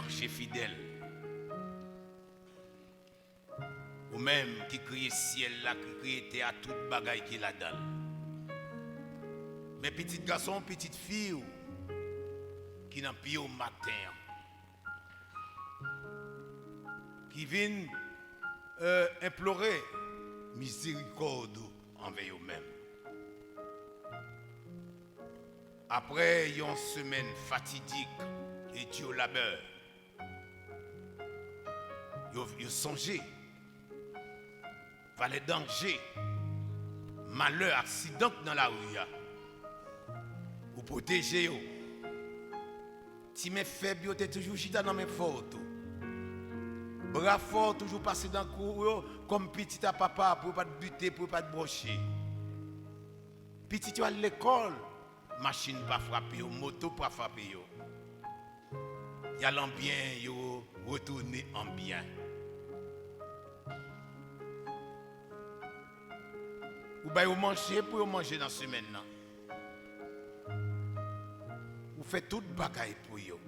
berger fidèle. Ou même qui crie ciel là, qui crie terre à toute bagaille qui la dalle. Mais petit garçon, petite fille, qui n'a pas au matin, qui viennent implorer miséricorde envers eux-mêmes. Après une semaine fatidique et du labeur, ils songé, les dangers, malheur, accident dans la rue, ou protéger. Si mes faibles, tu es toujours chita dans mes fortes. Bras fort, toujours passé dans le cours, comme petit à papa, pour ne pas te buter, pour ne pas te brocher. Petit, tu à l'école, machine pas frapper, moto pas frapper. Il y a l'ambiance, retourner en bien. Ou bien vous mangez pour manger dans la semaine. Vous faites toute bagaille pour eux.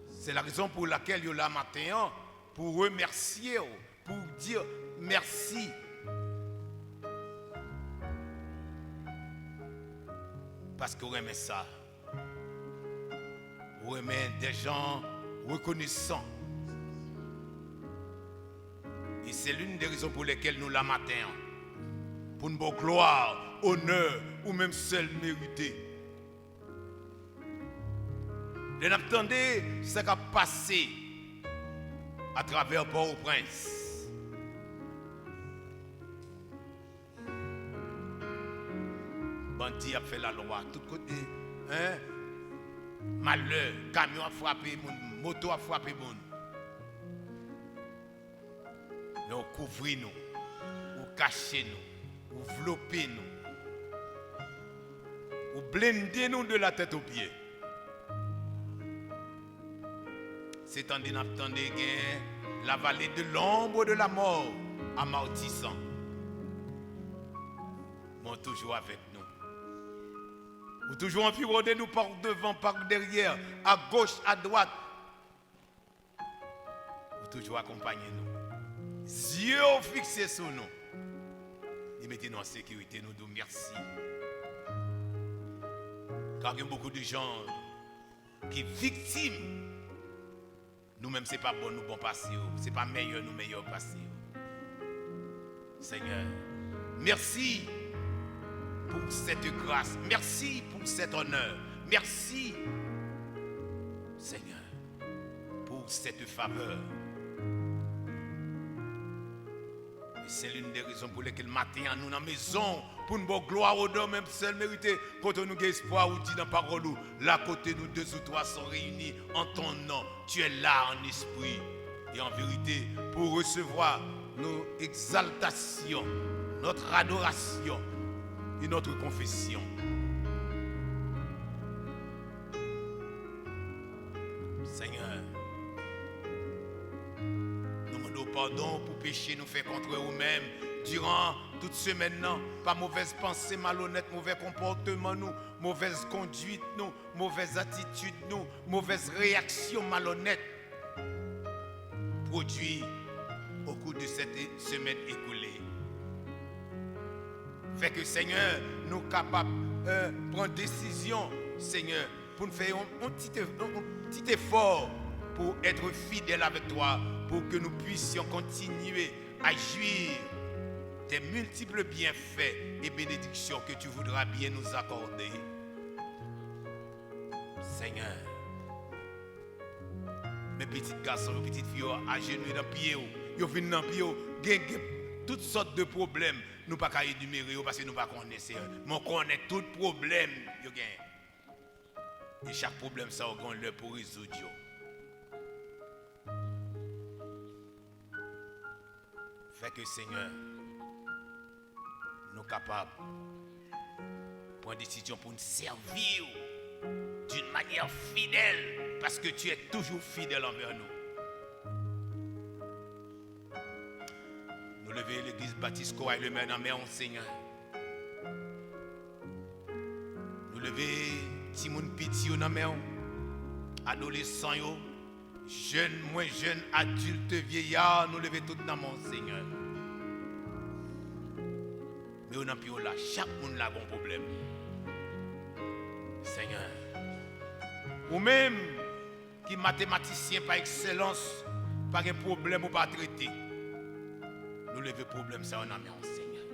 C'est la raison pour laquelle vous là matin pour remercier, pour dire merci. Parce que vous aimez ça. Vous aimez des gens reconnaissants. Et c'est l'une des raisons pour lesquelles nous la matin. Pour une bonne gloire, honneur ou même celle méritée. Et n'attendez ce qui a passé à travers Port-au-Prince. Bandit a fait la loi, tout côté. Hein? Malheur, camion a frappé, moto a frappé. Nous couvrez-nous, ou cachez-nous, ou vlopez-nous, ou blendez-nous de la tête aux pieds. C'est en attendez la vallée de l'ombre de la mort amortissant. Mais toujours avec nous. Vous toujours environner nous par devant, par derrière, à gauche, à droite. Vous toujours accompagner nous. Yeux fixés sur nous. Et mettez-nous en sécurité, nous disons merci. Car il y a beaucoup de gens qui sont victimes. Nous-mêmes, ce n'est pas bon, nous bon passé. Ce n'est pas meilleur, nous meilleur passé. Seigneur, merci pour cette grâce. Merci pour cet honneur. Merci, Seigneur, pour cette faveur. Et c'est l'une des raisons pour lesquelles matin, nous dans la maison, pour une bonne gloire au nom, même celle méritée, quand nous avons espoir, ou dit dans la parole, là côté nous deux ou trois sont réunis en ton nom. Tu es là en esprit et en vérité pour recevoir nos exaltations, notre adoration et notre confession. Seigneur, nous demandons pardon pour pécher nous fait contre nous-mêmes durant toute semaine, non, pas mauvaise pensée, malhonnête, mauvais comportement, nous, mauvaise conduite, nous, mauvaise attitude, nous, mauvaise réaction malhonnête, produit au cours de cette semaine écoulée. Fait que Seigneur, nous capables de prendre décision, Seigneur, pour nous faire un petit effort pour être fidèles avec toi, pour que nous puissions continuer à jouir des multiples bienfaits et bénédictions que tu voudras bien nous accorder. Seigneur, mes petits garçons, mes petites filles, agenouillés dans le pied, ils viennent dans le pied, toutes sortes de problèmes. Nous ne pouvons pas énumérer parce que nous ne connaissons pas. Mais on connaît tout problème. Et chaque problème, ça a l'heure pour résoudre. Fait que Seigneur, nous sommes capables de prendre des décisions pour nous servir d'une manière fidèle, parce que tu es toujours fidèle envers nous. Nous lever l'église Baptiste Koa et le maire dans mes Seigneur. Nous lever Timoun Piti dans mes adolescents, jeunes, moins jeunes, adultes, vieillards, nous levons tout dans mon Seigneur. Mais on a plus là, chaque monde a un bon problème. Seigneur. Ou même qui mathématicien par excellence, pas de problème ou pas traiter. Nous levons le problème, ça on a mis en Seigneur.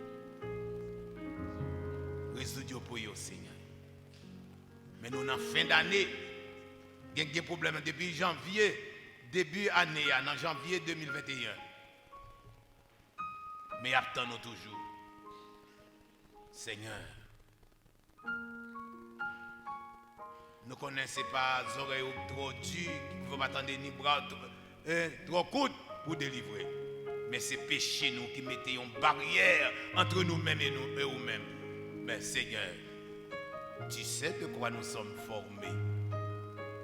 Résoudre pour eux, Seigneur. Mais nous, en fin d'année, il y a des problèmes depuis janvier, début année, en janvier 2021. Mais attendons toujours. Seigneur, nous ne connaissons pas les oreilles trop dures qui ne peuvent pas attendre ni bras trop courts pour délivrer. Mais c'est péché nous qui mettons une barrière entre nous-mêmes et nous-mêmes. Mais Seigneur, tu sais de quoi nous sommes formés.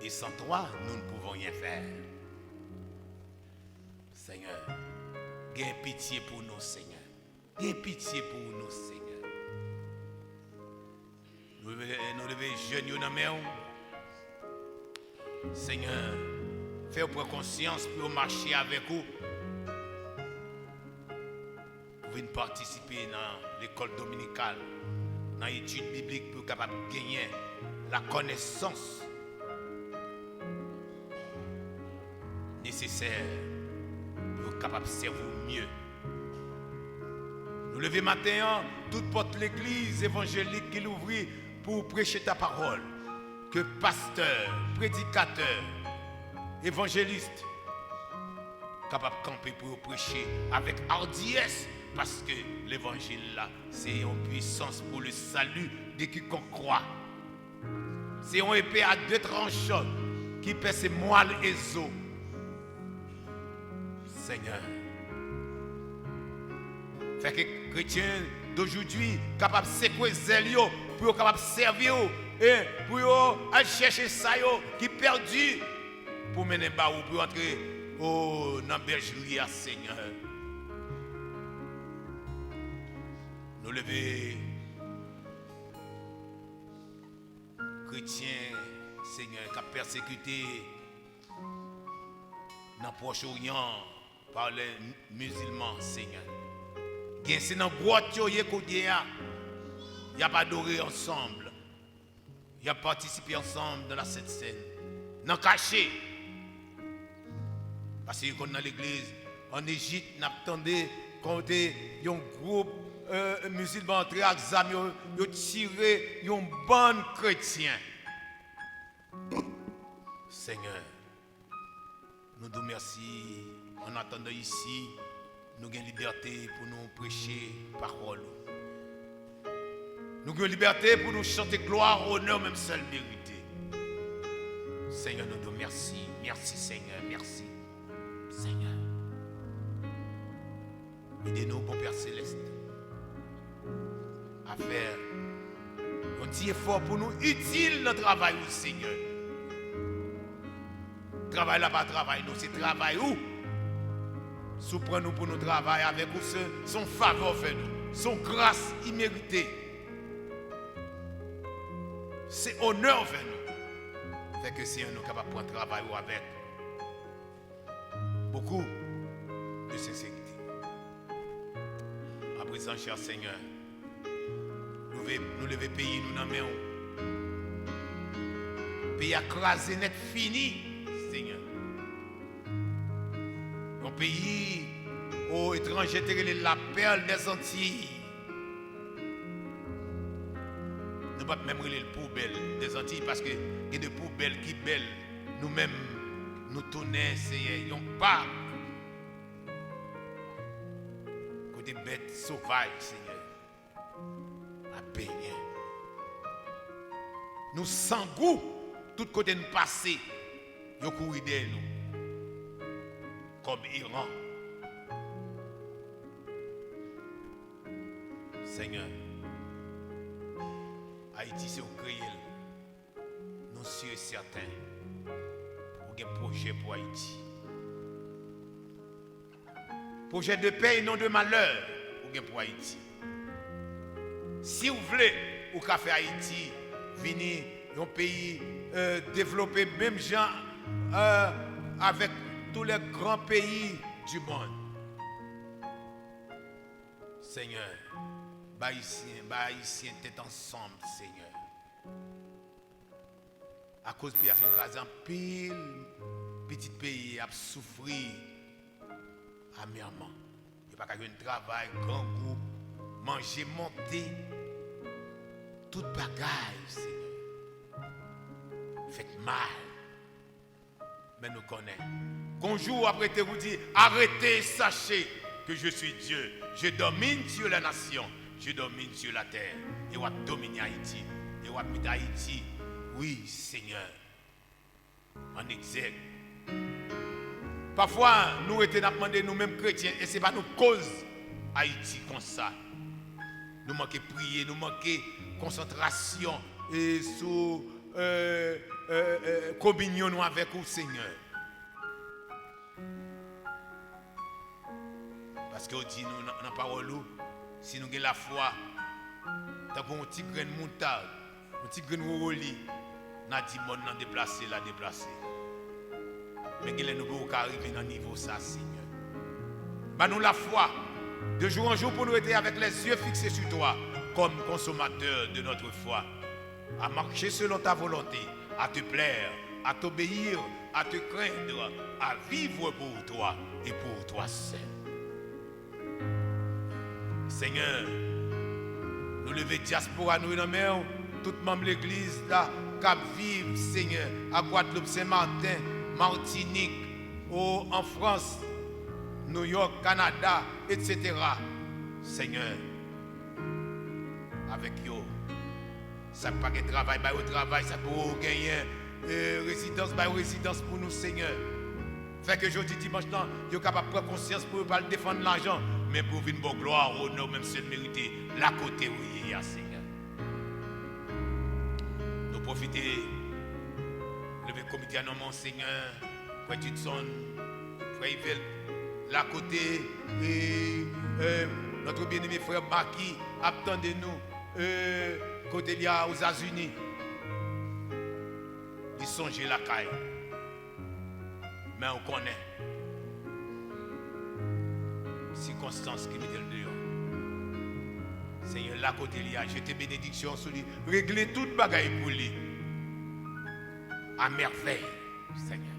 Et sans toi, nous ne pouvons rien faire. Seigneur, aie pitié pour nous, Seigneur. Aie pitié pour nous, Seigneur. Nous levons jeunes dans main. Seigneur, fais-vous conscience pour marcher avec vous. Vous venez participer dans l'école dominicale, dans l'étude biblique pour être capable de gagner la connaissance nécessaire pour être capable de servir mieux. Nous levons matin, toute porte l'église évangélique qui l'ouvre pour prêcher ta parole. Que pasteur, prédicateur, évangéliste, capable de camper pour prêcher avec hardiesse, parce que l'évangile là, c'est une puissance pour le salut de quiconque croit. C'est une épée à deux tranchants qui pèse moelle et os. Seigneur, fait que les chrétiens d'aujourd'hui capable de secouer zèle pour capable de servir et pour aller chercher ça qui est perdu pour mener bas ou pour entrer dans la bergerie à Seigneur. Nous lever chrétiens, Seigneur, qui a persécuté dans le Proche-Orient par les musulmans, Seigneur. C'est dans la boîte, il n'y a pas adoré ensemble. Il a participé ensemble dans la Sainte Seine. Dans le cachet. Parce que dans l'église, en Égypte, nous attendons quand il y a un groupe musulman entré à Exam, ils ont tiré un bon chrétien. Seigneur, nous te remercions en attendant ici. Nous avons liberté pour nous prêcher parole. Nous avons liberté pour nous chanter gloire, honneur, même seul mérité. Seigneur, nous te remercions. Merci Seigneur, merci. Seigneur. Aidez-nous, bon Père Céleste, à faire un petit effort pour nous utile dans le travail, Seigneur. Travail là, pas travail, nous, c'est travail où? Souprenons pour nous travailler avec vous, son faveur vers nous, son grâce imméritée. C'est honneur vers nous. Fait que si nous sommes capables de prendre travail avec beaucoup de sincérité. À présent, cher Seigneur, nous levons pays, nous n'en mettons. Pays écrasé, net, fini, Seigneur. Un pays aux étrangers, la perle des Antilles. Nous ne pouvons pas même reler le poubelle des Antilles parce que il y a des poubelles qui belles. Nous-mêmes, nous tournons, c'est un parc. Côté bêtes sauvages, Seigneur. À baigner. Nous sans goût, tout côté nous passer, nous courons derrière nous. Comme Iran. Seigneur, Haïti c'est au créé. Nous sommes certains pour un projet pour Haïti. Projet de paix et non de malheur pour Haïti. Si vous voulez, vous pouvez faire Haïti venir un pays développer même gens avec tous les grands pays du monde. Seigneur, Haïtien, t'es ensemble, Seigneur. À cause de la pile, petit pays a souffert amèrement. Il n'y a pas qu'à un travail, grand groupe, manger, monter, toute bagaille, Seigneur. Faites mal. Mais nous connaissons. Qu'un jour après te vous dire, arrêtez, sachez que je suis Dieu. Je domine sur la nation. Je domine sur la terre. Et je vais dominer Haïti. Et je vais mettre Haïti. Oui, Seigneur. En exergue. Parfois, nous étions demandés nous-mêmes chrétiens. Et ce n'est pas nos causes Haïti comme ça. Nous manquons prier, nous manquons concentration et sous communion avec le Seigneur. Parce que dit nous dans la parole, si nous avons la foi, tant qu'on petit grain de moutarde, un petit grain de roli, nous avons dit monde nous déplacer, la déplacer. Mais nous pouvons arriver dans niveau ça, Seigneur. Bah nous la foi, de jour en jour pour nous être avec les yeux fixés sur toi, comme consommateur de notre foi, à marcher selon ta volonté, à te plaire, à t'obéir, à te craindre, à vivre pour toi et pour toi seul. Seigneur, nous levons diaspora, nous dans mer, tout membre de l'église là, Cap Vive, Seigneur, à Guadeloupe, Saint-Martin, Martinique, en France, New York, Canada, etc. Seigneur, avec eux, ça ne pas de travail, au travail, ça peut gagner résidence pour nous, Seigneur. Fait que jeudi, dimanche, ils sont capables de prendre conscience pour ne pas défendre l'argent, mais pour une bonne gloire, honneur, même si mériter la côté où il y a, Seigneur. Nous profitons, le comité à mon Seigneur, Frère Tudson, Frère Yvel, la côté, et notre bien-aimé frère Maki, attendez-nous, côté il y a aux États-Unis. Ils songent la caille. Mais on connaît circonstances qui nous donnent dehors. Seigneur, là côté il y a, jeté bénédiction sur lui, régler toute bagaille pour lui. À merveille, Seigneur.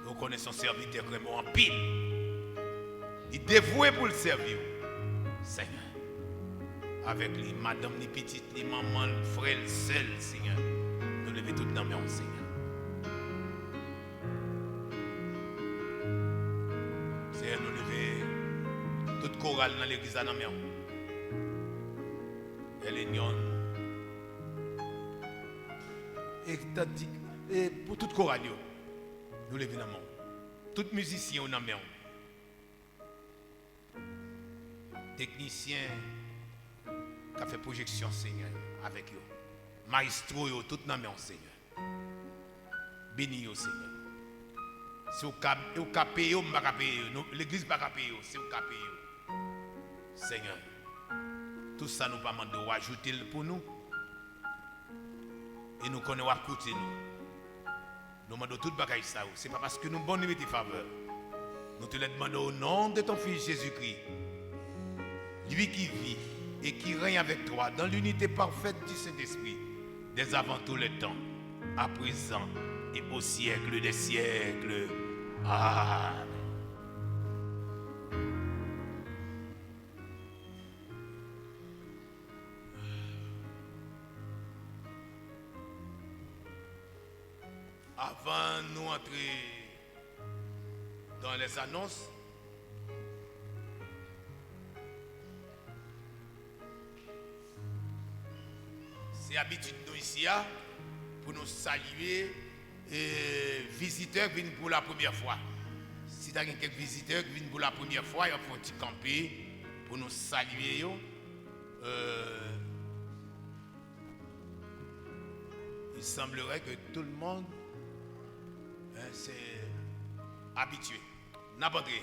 Nous connaissons son serviteur vraiment en pile. Il est dévoué pour le servir. Seigneur. Avec les madame, les petites, les mamans, les frères, les seuls, Seigneur. Nous levons toutes dans mes mains, Seigneur. Seigneur, nous levons toute chorale dans l'église dans mes mains. Elle est nionne. Et pour toute chorale, nous levons dans mes mains. Tous les musiciens dans mes mains. Techniciens qui a fait projection, Seigneur, avec eux. Maestro, tout dans mes mains, Seigneur. Bénis, Seigneur. Si vous avez payé, vous ne pouvez pas l'église ne peut pas payer. Si vous avez payé, Seigneur, tout ça nous demande de rajouter pour nous. Et nous connaissons à côté nous. Nous demandons tout le bagage ça. Ce n'est pas parce que nous avons des faveurs. Nous te le demandons au nom de ton Fils Jésus-Christ. Lui qui vit et qui règne avec toi dans l'unité parfaite du Saint-Esprit, dès avant tout le temps, à présent et au siècle des siècles. Amen. Avant de nous entrer dans les annonces, c'est habitude nous ici pour nous saluer et visiteurs qui viennent pour la première fois. Si tu as quelques visiteurs qui viennent pour la première fois, il faut un petit camper pour nous saluer. Il semblerait que tout le monde s'est habitué. N'abandonnez.